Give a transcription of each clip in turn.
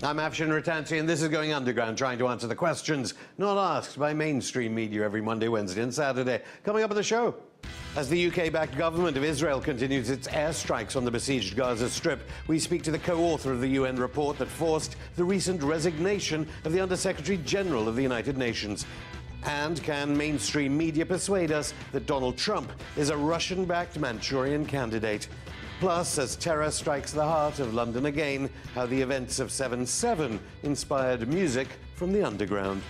I'm Afshin Rattansi, and this is Going Underground, trying to answer the questions not asked by mainstream media every Monday, Wednesday and Saturday. Coming up on the show, as the UK-backed government of Israel continues its airstrikes on the besieged Gaza Strip, we speak to the co-author of the UN report that forced the recent resignation of the Under-Secretary General of the United Nations. And can mainstream media persuade us that Donald Trump is a Russian-backed Manchurian candidate? Plus, as terror strikes the heart of London again, how the events of 7/7 inspired music from the underground.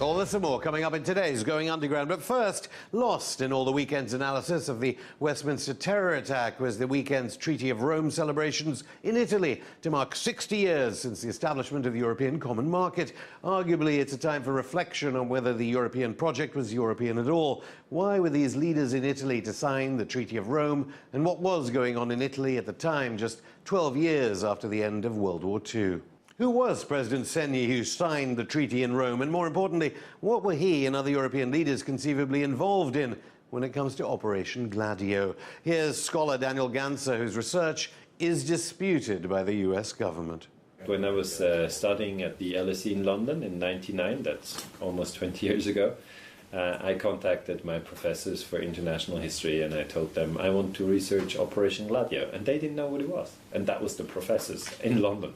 All this and more coming up in today's Going Underground. But first, lost in all the weekend's analysis of the Westminster terror attack was the weekend's Treaty of Rome celebrations in Italy to mark 60 years since the establishment of the European Common Market. Arguably, it's a time for reflection on whether the European project was European at all. Why were these leaders in Italy to sign the Treaty of Rome? And what was going on in Italy at the time, just 12 years after the end of World War II? Who was President Segni who signed the treaty in Rome? And more importantly, what were he and other European leaders conceivably involved in when it comes to Operation Gladio? Here's scholar Daniel Ganser, whose research is disputed by the US government. When I was studying at the LSE in London in '99, that's almost 20 years ago, I contacted my professors for international history and I told them I want to research Operation Gladio. And they didn't know what it was. And that was the professors in London.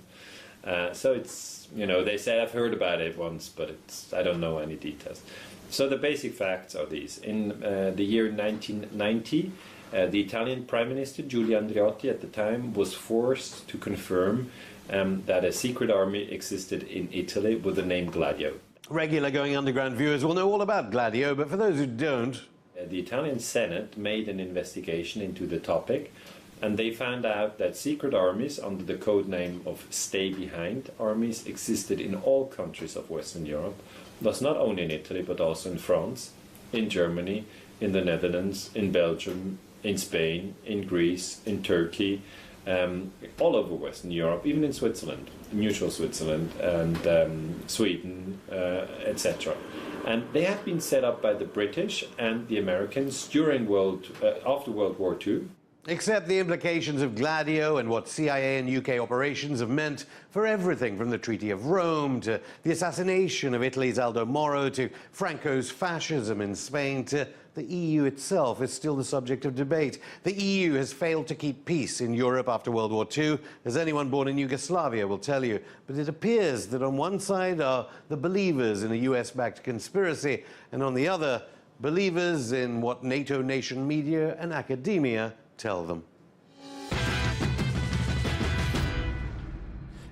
So it's, they say I've heard about it once, but I don't know any details. So the basic facts are these. In the year 1990, the Italian Prime Minister, Giulio Andreotti, at the time, was forced to confirm that a secret army existed in Italy with the name Gladio. Regular Going Underground viewers will know all about Gladio, but for those who don't... The Italian Senate made an investigation into the topic, and they found out that secret armies under the code name of Stay Behind armies existed in all countries of Western Europe, thus not only in Italy but also in France, in Germany, in the Netherlands, in Belgium, in Spain, in Greece, in Turkey, all over Western Europe, even in Switzerland, neutral Switzerland and Sweden, etc. And they have been set up by the British and the Americans after World War II. Except the implications of Gladio and what CIA and UK operations have meant for everything from the Treaty of Rome to the assassination of Italy's Aldo Moro to Franco's fascism in Spain to the EU itself is still the subject of debate. The EU has failed to keep peace in Europe after World War II, as anyone born in Yugoslavia will tell you. But it appears that on one side are the believers in a US-backed conspiracy, and on the other, believers in what NATO nation media and academia tell them.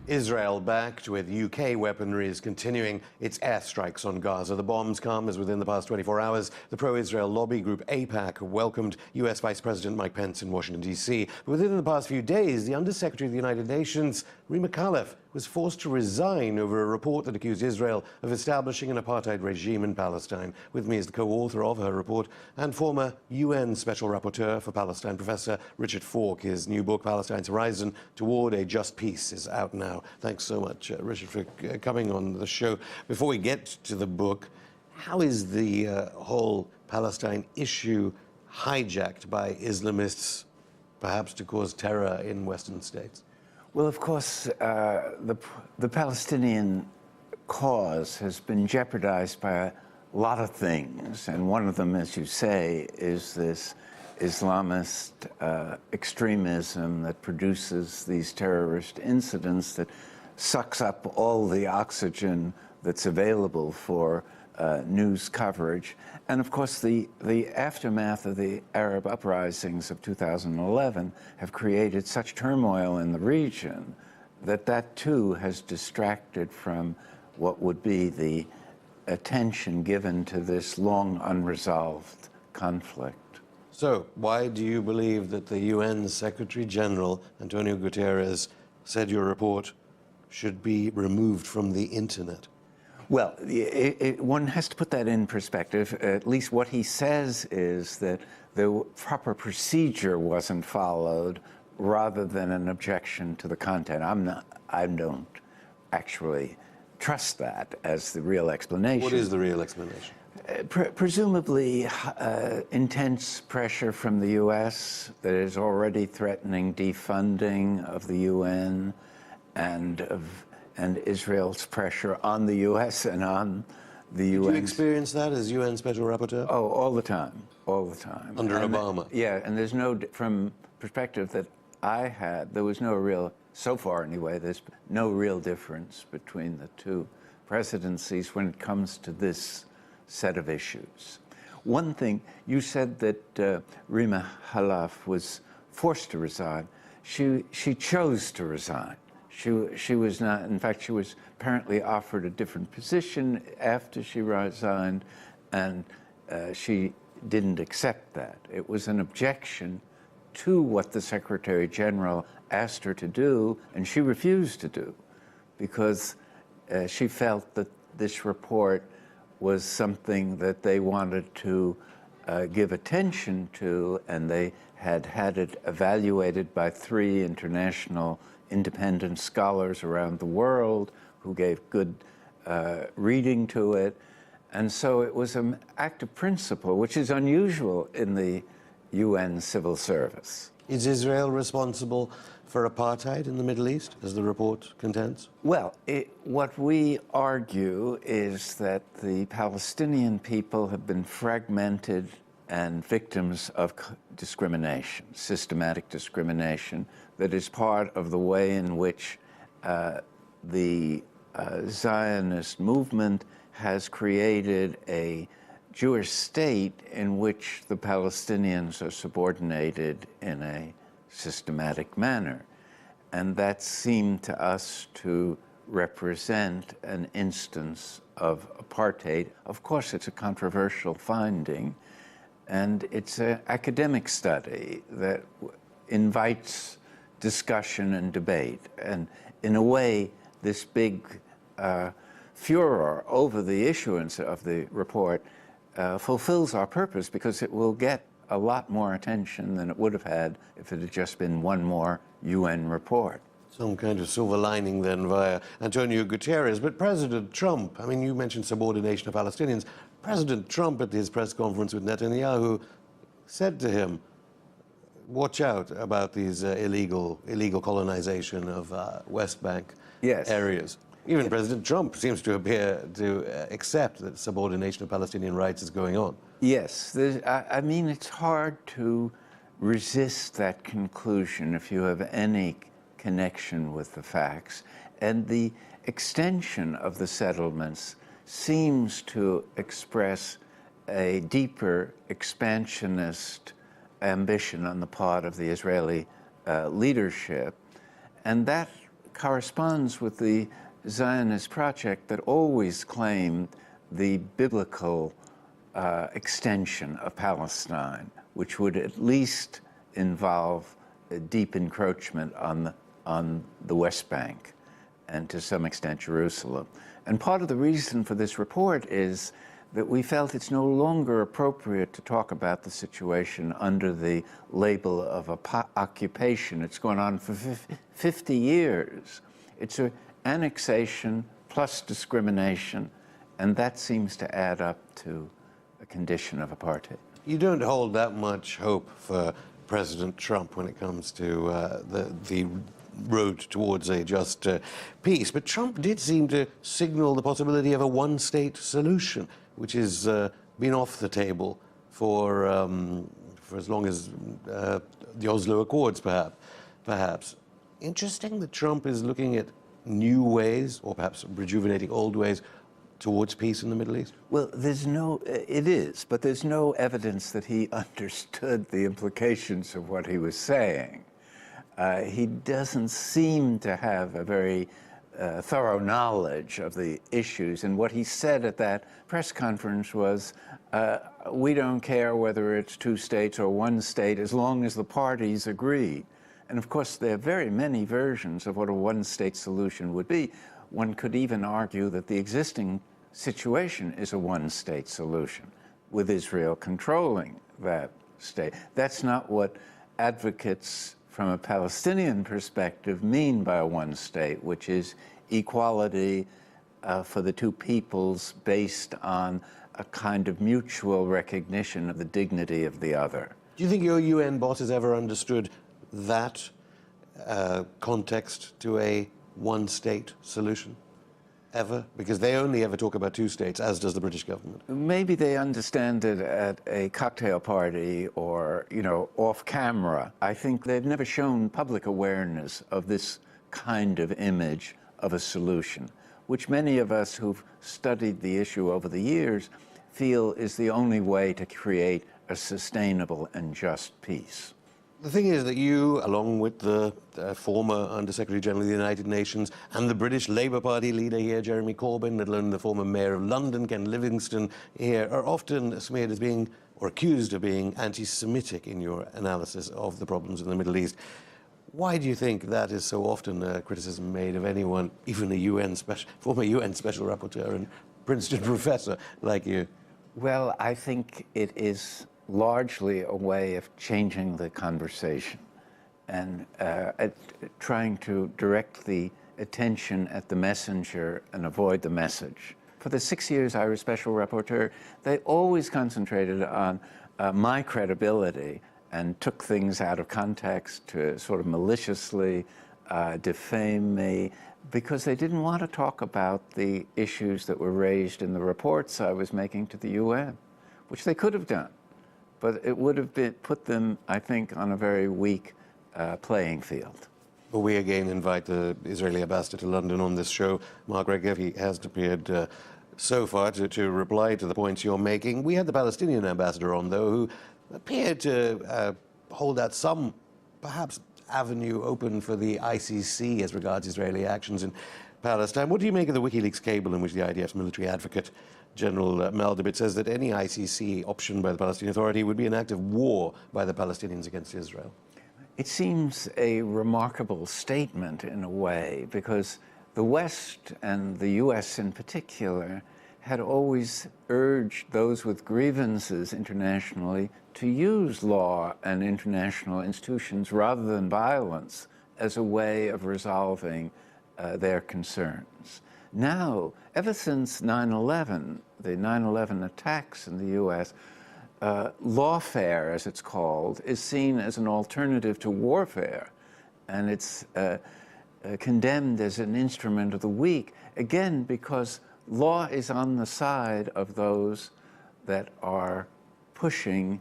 Israel, backed with UK weaponry, is continuing its airstrikes on Gaza. The bombs come as within the past 24 hours, the pro-Israel lobby group AIPAC welcomed US Vice President Mike Pence in Washington, D.C. But within the past few days, the Under-Secretary of the United Nations, Rima Khalaf, was forced to resign over a report that accused Israel of establishing an apartheid regime in Palestine. With me is the co-author of her report and former UN Special Rapporteur for Palestine, Professor Richard Falk. His new book, Palestine's Horizon Toward a Just Peace, is out now. Thanks so much, Richard, for coming on the show. Before we get to the book, how is the whole Palestine issue hijacked by Islamists, perhaps to cause terror in Western states? Well, of course, the Palestinian cause has been jeopardized by a lot of things, and one of them, as you say, is this Islamist extremism that produces these terrorist incidents that sucks up all the oxygen that's available for news coverage. And of course, the aftermath of the Arab uprisings of 2011 have created such turmoil in the region that too has distracted from what would be the attention given to this long unresolved conflict. So, why do you believe that the UN Secretary General, Antonio Guterres, said your report should be removed from the internet? Well, one has to put that in perspective. At least what he says is that the proper procedure wasn't followed rather than an objection to the content. I don't actually trust that as the real explanation. What is the real explanation? Presumably intense pressure from the US that is already threatening defunding of the UN and Israel's pressure on the U.S. and on the Did UN. you experience that as UN Special Rapporteur? Oh, all the time, all the time. Under Obama? Yeah, and there's no, from perspective that I had, there was no real, so far anyway, there's no real difference between the two presidencies when it comes to this set of issues. One thing, you said that Rima Khalaf was forced to resign. She chose to resign. She was not, in fact, she was apparently offered a different position after she resigned, and she didn't accept that. It was an objection to what the Secretary General asked her to do, and she refused to do, because she felt that this report was something that they wanted to give attention to, and they had had it evaluated by 3 international independent scholars around the world who gave good reading to it. And so it was an act of principle, which is unusual in the UN civil service. Is Israel responsible for apartheid in the Middle East, as the report contends? Well, what we argue is that the Palestinian people have been fragmented and victims of discrimination, systematic discrimination, that is part of the way in which the Zionist movement has created a Jewish state in which the Palestinians are subordinated in a systematic manner. And that seemed to us to represent an instance of apartheid. Of course, it's a controversial finding, and it's an academic study that invites discussion and debate. And in a way, this big furor over the issuance of the report fulfills our purpose, because it will get a lot more attention than it would have had if it had just been one more UN report. Some kind of silver lining then via Antonio Guterres. But President Trump, I mean, you mentioned subordination of Palestinians. President Trump at his press conference with Netanyahu said to him, watch out about these illegal colonization of West Bank areas. Even President Trump seems to appear to accept that subordination of Palestinian rights is going on. Yes, I mean, it's hard to resist that conclusion if you have any connection with the facts. And the extension of the settlements seems to express a deeper expansionist ambition on the part of the Israeli leadership. And that corresponds with the Zionist project that always claimed the biblical extension of Palestine, which would at least involve a deep encroachment on the West Bank and to some extent Jerusalem. And part of the reason for this report is that we felt it's no longer appropriate to talk about the situation under the label of occupation. It's gone on for 50 years. It's an annexation plus discrimination, and that seems to add up to a condition of apartheid. You don't hold that much hope for President Trump when it comes to the road towards a just peace, but Trump did seem to signal the possibility of a one-state solution, which has been off the table for as long as the Oslo Accords, perhaps. Interesting that Trump is looking at new ways, or perhaps rejuvenating old ways, towards peace in the Middle East? Well, it is, but there's no evidence that he understood the implications of what he was saying. He doesn't seem to have a very thorough knowledge of the issues, and what he said at that press conference was, we don't care whether it's 2 states or 1 state as long as the parties agree. And of course, there are very many versions of what a one-state solution would be. One could even argue that the existing situation is a one-state solution, with Israel controlling that state. That's not what advocates from a Palestinian perspective mean by a one state, which is equality for the 2 peoples based on a kind of mutual recognition of the dignity of the other. Do you think your UN boss has ever understood that context to a one-state solution? Ever? Because they only ever talk about two states, as does the British government. Maybe they understand it at a cocktail party or, off camera. I think they've never shown public awareness of this kind of image of a solution, which many of us who've studied the issue over the years feel is the only way to create a sustainable and just peace. The thing is that you, along with the former Under-Secretary General of the United Nations and the British Labour Party leader here, Jeremy Corbyn, let alone the former Mayor of London, Ken Livingstone, here, are often smeared as being, or accused of being, anti-Semitic in your analysis of the problems in the Middle East. Why do you think that is so often a criticism made of anyone, even a former UN Special Rapporteur and Princeton professor like you? Well, I think it is largely a way of changing the conversation and trying to direct the attention at the messenger and avoid the message. For the 6 years I was Special Rapporteur, they always concentrated on my credibility and took things out of context to sort of maliciously defame me, because they didn't want to talk about the issues that were raised in the reports I was making to the UN, which they could have done. But it would have put them, I think, on a very weak playing field. Well, we again invite the Israeli ambassador to London on this show. Mark Regev, he has appeared so far to reply to the points you're making. We had the Palestinian ambassador on, though, who appeared to hold out some, perhaps, avenue open for the ICC as regards Israeli actions in Palestine. What do you make of the WikiLeaks cable in which the IDF's military advocate, General Maldabit, says that any ICC option by the Palestinian Authority would be an act of war by the Palestinians against Israel? It seems a remarkable statement in a way, because the West and the US in particular had always urged those with grievances internationally to use law and international institutions rather than violence as a way of resolving their concerns. Now, ever since 9/11, the 9/11 attacks in the US, lawfare, as it's called, is seen as an alternative to warfare, and it's condemned as an instrument of the weak, again, because law is on the side of those that are pushing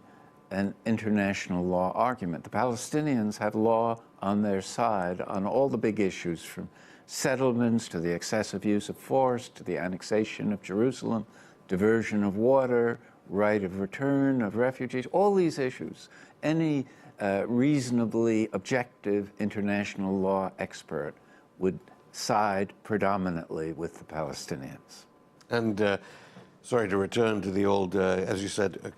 an international law argument. The Palestinians have law on their side on all the big issues, from settlements to the excessive use of force to the annexation of Jerusalem, diversion of water, right of return of refugees, all these issues. Any reasonably objective international law expert would side predominantly with the Palestinians. And sorry to return to the old, as you said,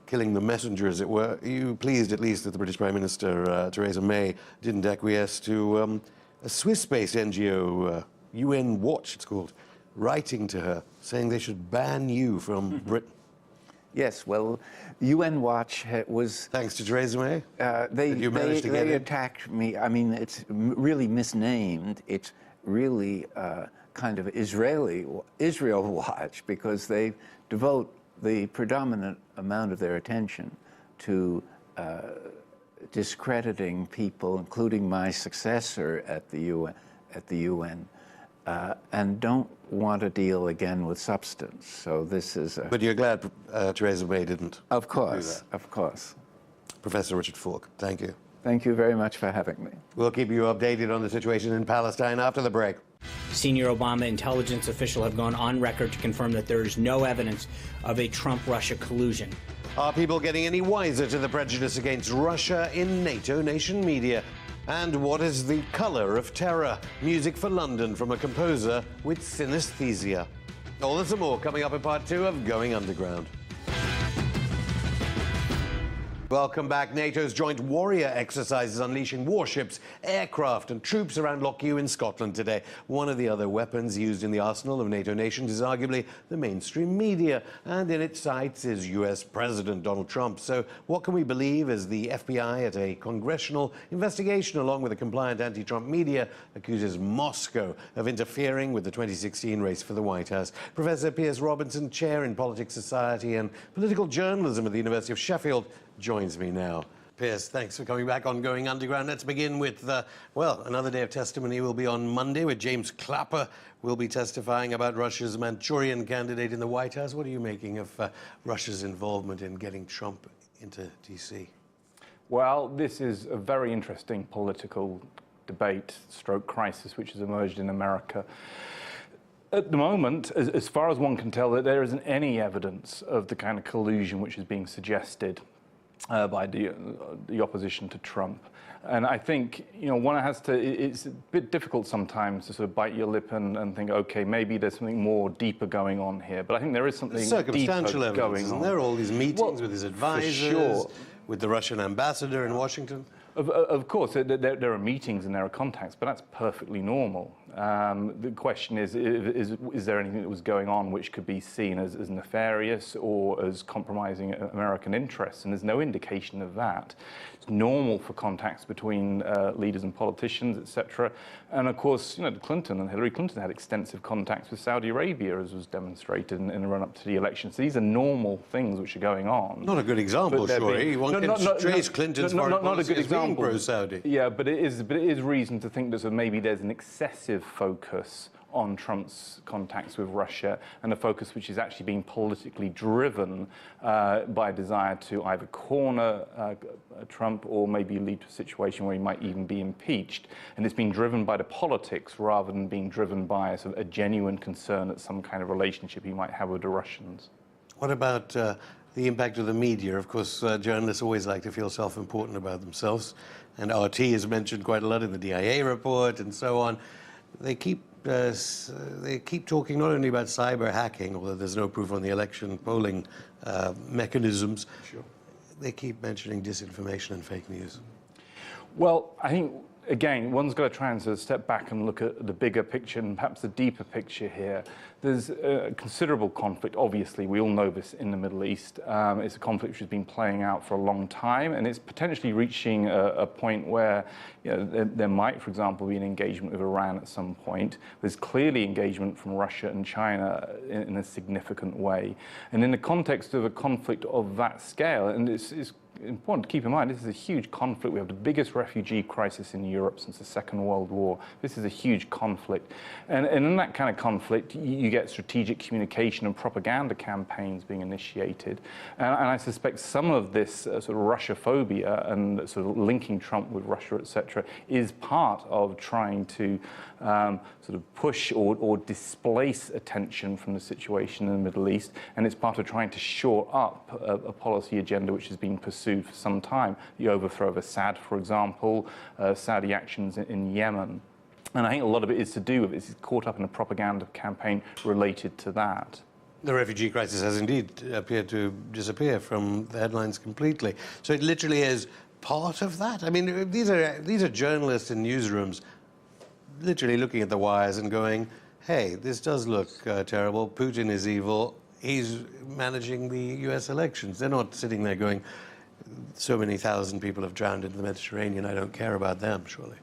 killing the messenger, as it were. Are you pleased, at least, that the British Prime Minister, Theresa May, didn't acquiesce to a Swiss-based NGO, UN Watch, it's called, writing to her, saying they should ban you from Britain? Yes, well, UN Watch was... Thanks to Theresa May? They attacked me. I mean, it's really misnamed. It's really kind of Israel Watch, because they devote the predominant amount of their attention to discrediting people, including my successor at the UN, and don't want to deal again with substance. So this is But you're glad Theresa May didn't? Of course, of course. Professor Richard Falk, thank you. Thank you very much for having me. We'll keep you updated on the situation in Palestine after the break. Senior Obama intelligence officials have gone on record to confirm that there is no evidence of a Trump-Russia collusion. Are people getting any wiser to the prejudice against Russia in NATO nation media? And what is the colour of terror? Music for London from a composer with synesthesia. All this and more coming up in part 2 of Going Underground. Welcome back. NATO's joint warrior exercises unleashing warships, aircraft and troops around Lockheed in Scotland today. One of the other weapons used in the arsenal of NATO nations is arguably the mainstream media, and in its sights is US President Donald Trump. So what can we believe as the FBI, at a congressional investigation along with the compliant anti-Trump media, accuses Moscow of interfering with the 2016 race for the White House? Professor Piers Robinson, Chair in Politics, Society and Political Journalism at the University of Sheffield, joins me now. Pierce, thanks for coming back on Going Underground. Let's begin with, well, another day of testimony will be on Monday, where James Clapper will be testifying about Russia's Manchurian candidate in the White House. What are you making of Russia's involvement in getting Trump into D.C.? Well, this is a very interesting political debate, stroke crisis, which has emerged in America. At the moment, as far as one can tell, that there isn't any evidence of the kind of collusion which is being suggested by the opposition to Trump. And I think, one has to, it's a bit difficult sometimes to sort of bite your lip and think, okay, maybe there's something more deeper going on here. But I think there is something circumstantial deeper evidence, going isn't on. there? All these meetings with his advisors, sure. with the Russian ambassador in Washington. Of course, there are meetings and there are contacts, but that's perfectly normal. The question is there anything that was going on which could be seen as nefarious or as compromising American interests? And there's no indication of that. It's normal for contacts between leaders and politicians, etc. And of course, Clinton and Hillary Clinton had extensive contacts with Saudi Arabia, as was demonstrated in the run-up to the election. So these are normal things which are going on. Not a good example, surely. One can trace Clinton's foreign policy as being pro-Saudi. Yeah, but it is reason to think that maybe there's an excessive focus on Trump's contacts with Russia, and a focus which is actually being politically driven by a desire to either corner Trump or maybe lead to a situation where he might even be impeached. And it's being driven by the politics rather than being driven by a genuine concern at some kind of relationship he might have with the Russians. What about the impact of the media? Of course, journalists always like to feel self-important about themselves, and RT is mentioned quite a lot in the DIA report and so on. They keep talking not only about cyber hacking, although there's no proof on the election polling mechanisms. Sure. They keep mentioning disinformation and fake news. Well, I think, again, one's got to try and sort of step back and look at the bigger picture and perhaps the deeper picture here. There's a considerable conflict, obviously, we all know this, in the Middle East. It's a conflict which has been playing out for a long time, and it's potentially reaching a point where there might, for example, be an engagement with Iran at some point. There's clearly engagement from Russia and China in a significant way. And in the context of a conflict of that scale, and it's important to keep in mind, this is a huge conflict. We have the biggest refugee crisis in Europe since the Second World War. This is a huge conflict. And in that kind of conflict, you get strategic communication and propaganda campaigns being initiated. And I suspect some of this sort of Russia-phobia and sort of linking Trump with Russia, etc., is part of trying to sort of push or displace attention from the situation in the Middle East. And it's part of trying to shore up a policy agenda which has been pursued for some time. The overthrow of Assad, for example, Saudi actions in Yemen. And I think a lot of it is to do with it's caught up in a propaganda campaign related to that. The refugee crisis has indeed appeared to disappear from the headlines completely. So it literally is part of that? I mean, these are journalists in newsrooms literally looking at the wires and going, hey, this does look terrible. Putin is evil. He's managing the US elections. They're not sitting there going, so many thousand people have drowned in the Mediterranean, I don't care about them, surely.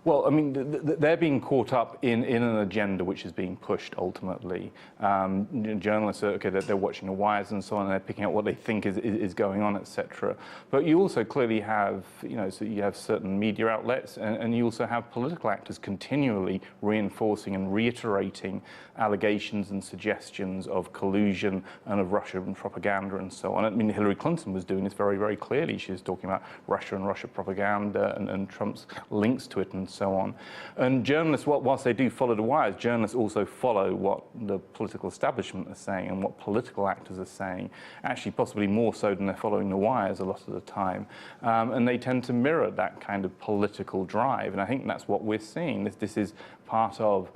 Well, I mean, they're being caught up in an agenda which is being pushed ultimately. Journalists are, they're watching the wires and so on, and they're picking out what they think is going on, etc. But you also clearly have, so you have certain media outlets, and you also have political actors continually reinforcing and reiterating allegations and suggestions of collusion and of Russian propaganda and so on. I mean, Hillary Clinton was doing this very, very clearly. She was talking about Russia and Russia propaganda and Trump's links to it and so on. And journalists, whilst they do follow the wires, journalists also follow what the political establishment is saying and what political actors are saying, actually possibly more so than they're following the wires a lot of the time. And they tend to mirror that kind of political drive. And I think that's what we're seeing. This is part of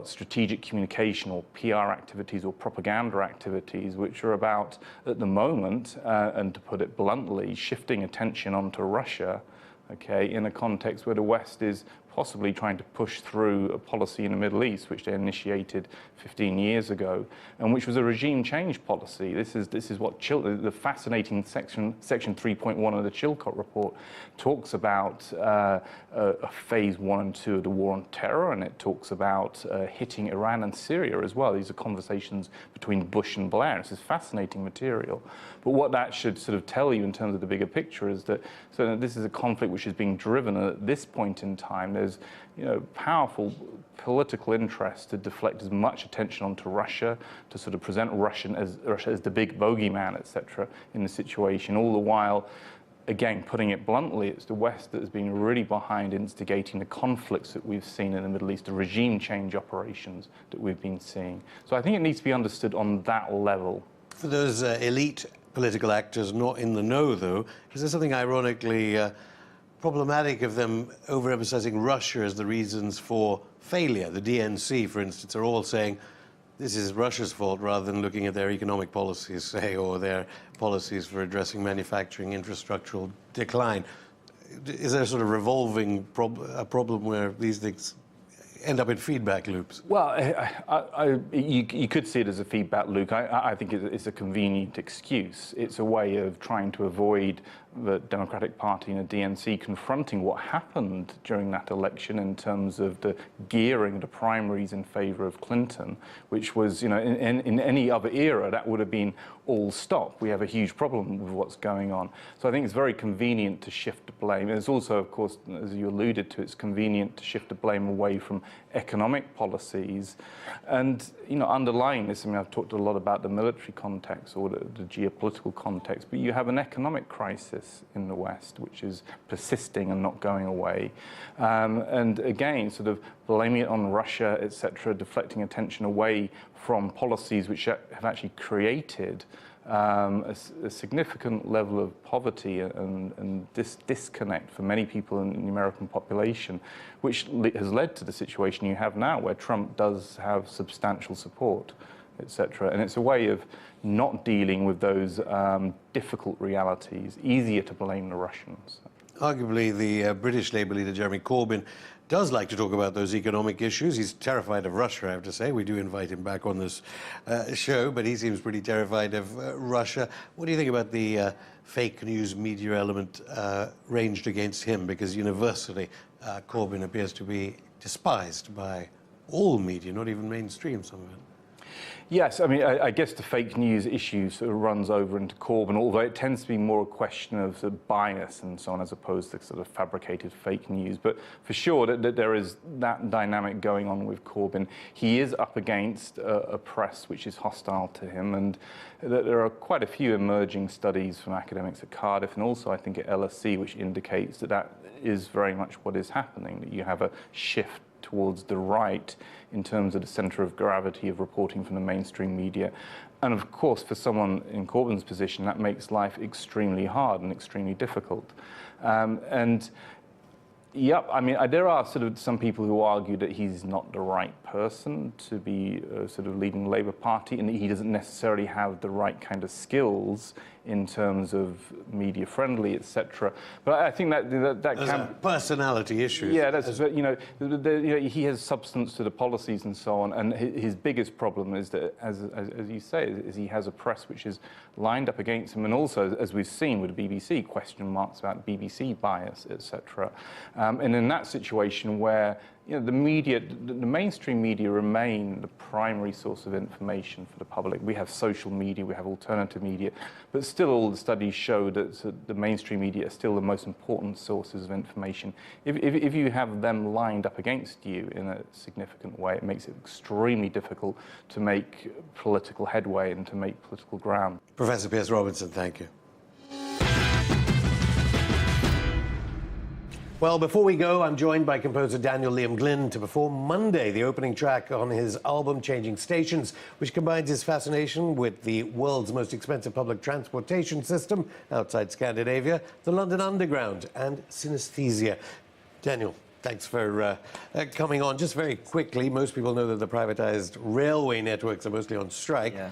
strategic communication or PR activities or propaganda activities, which are about, at the moment, and to put it bluntly, shifting attention onto Russia, in a context where the West is possibly trying to push through a policy in the Middle East, which they initiated 15 years ago, and which was a regime change policy. This is what the fascinating section 3.1 of the Chilcot report talks about phase 1 and 2 of the war on terror, and it talks about hitting Iran and Syria as well. These are conversations between Bush and Blair. This is fascinating material. But what that should sort of tell you in terms of the bigger picture is that this is a conflict which is being driven, and at this point in time there's powerful political interest to deflect as much attention onto Russia, to sort of present Russia as the big bogeyman, etc., in the situation, all the while, again, putting it bluntly, it's the West that has been really behind instigating the conflicts that we've seen in the Middle East, the regime change operations that we've been seeing. So I think it needs to be understood on that level. For those elite political actors not in the know, though, is there something ironically problematic of them overemphasizing Russia as the reasons for failure? The DNC, for instance, are all saying this is Russia's fault rather than looking at their economic policies, say, or their policies for addressing manufacturing infrastructural decline. Is there a sort of revolving problem where these things end up in feedback loops? Well, you could see it as a feedback loop. I think it's a convenient excuse. It's a way of trying to avoid the Democratic Party and the DNC confronting what happened during that election in terms of the gearing of the primaries in favor of Clinton, which was, in any other era, that would have been all stop. We have a huge problem with what's going on. So I think it's very convenient to shift the blame. It's also, of course, as you alluded to, it's convenient to shift the blame away from economic policies. And, underlying this, I've talked a lot about the military context or the geopolitical context, but you have an economic crisis in the West, which is persisting and not going away. And again, sort of blaming it on Russia, etc., deflecting attention away from policies which have actually created a significant level of poverty and disconnect for many people in the American population, which has led to the situation you have now, where Trump does have substantial support, etc. And it's a way of not dealing with those difficult realities. Easier to blame the Russians. Arguably, the British Labour leader, Jeremy Corbyn, does like to talk about those economic issues. He's terrified of Russia, I have to say. We do invite him back on this show, but he seems pretty terrified of Russia. What do you think about the fake news media element ranged against him? Because universally, Corbyn appears to be despised by all media, not even mainstream, some of it. Yes, I guess the fake news issue sort of runs over into Corbyn, although it tends to be more a question of sort of bias and so on, as opposed to sort of fabricated fake news. But for sure, that there is that dynamic going on with Corbyn. He is up against a press which is hostile to him, and there are quite a few emerging studies from academics at Cardiff and also, I think, at LSE, which indicates that is very much what is happening, that you have a shift towards the right in terms of the centre of gravity of reporting from the mainstream media. And of course, for someone in Corbyn's position, that makes life extremely hard and extremely difficult. Yep, there are sort of some people who argue that he's not the right person to be sort of leading the Labour Party, and that he doesn't necessarily have the right kind of skills in terms of media friendly, etc. But I think that can a personality issue. Yeah, that's he has substance to the policies and so on. And his biggest problem is that, as you say, is he has a press which is lined up against him, and also, as we've seen with the BBC, question marks about BBC bias, etc. And in that situation where the media, the mainstream media remain the primary source of information for the public. We have social media, we have alternative media, but still all the studies show that the mainstream media are still the most important sources of information. If you have them lined up against you in a significant way, it makes it extremely difficult to make political headway and to make political ground. Professor Piers Robinson, thank you. Well, before we go, I'm joined by composer Daniel Liam Glynn to perform Monday, the opening track on his album Changing Stations, which combines his fascination with the world's most expensive public transportation system outside Scandinavia, the London Underground, and synesthesia. Daniel, thanks for coming on. Just very quickly, most people know that the privatized railway networks are mostly on strike. Yeah.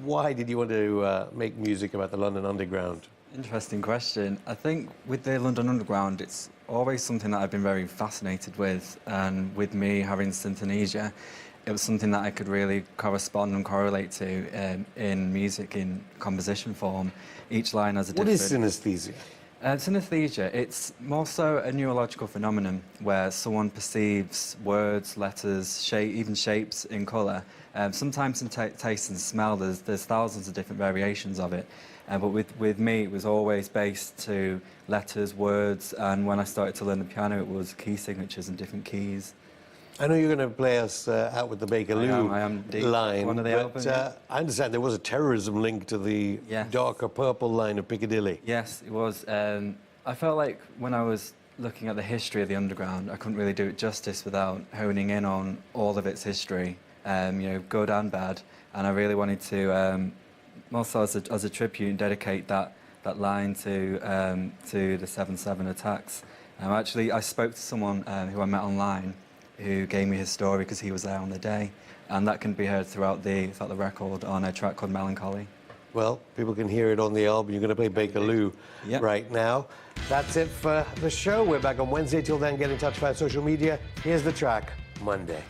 Why did you want to make music about the London Underground? Interesting question. I think with the London Underground, it's always something that I've been very fascinated with, and with me having synesthesia, it was something that I could really correspond and correlate to in music, in composition form. Each line has a What different... is synesthesia? Synesthesia, it's more so a neurological phenomenon where someone perceives words, letters, even shapes in colour. Sometimes in taste and smell, there's thousands of different variations of it. But with me, it was always based to letters, words, and when I started to learn the piano, it was key signatures and different keys. I know you're going to play us out with the Bakerloo I am indeed. line, One of the but album, yeah. I understand there was a terrorism link to the Yes. darker purple line of Piccadilly. Yes, it was. I felt like when I was looking at the history of the Underground, I couldn't really do it justice without honing in on all of its history, you know, good and bad. And I really wanted to, also as a tribute, dedicate that line to the 7/7 attacks. Actually, I spoke to someone who I met online, who gave me his story because he was there on the day, and that can be heard throughout the record on a track called Melancholy. Well, people can hear it on the album. You're going to play Bakerloo Yep. right now. That's it for the show. We're back on Wednesday. Till then, get in touch via social media. Here's the track, Monday.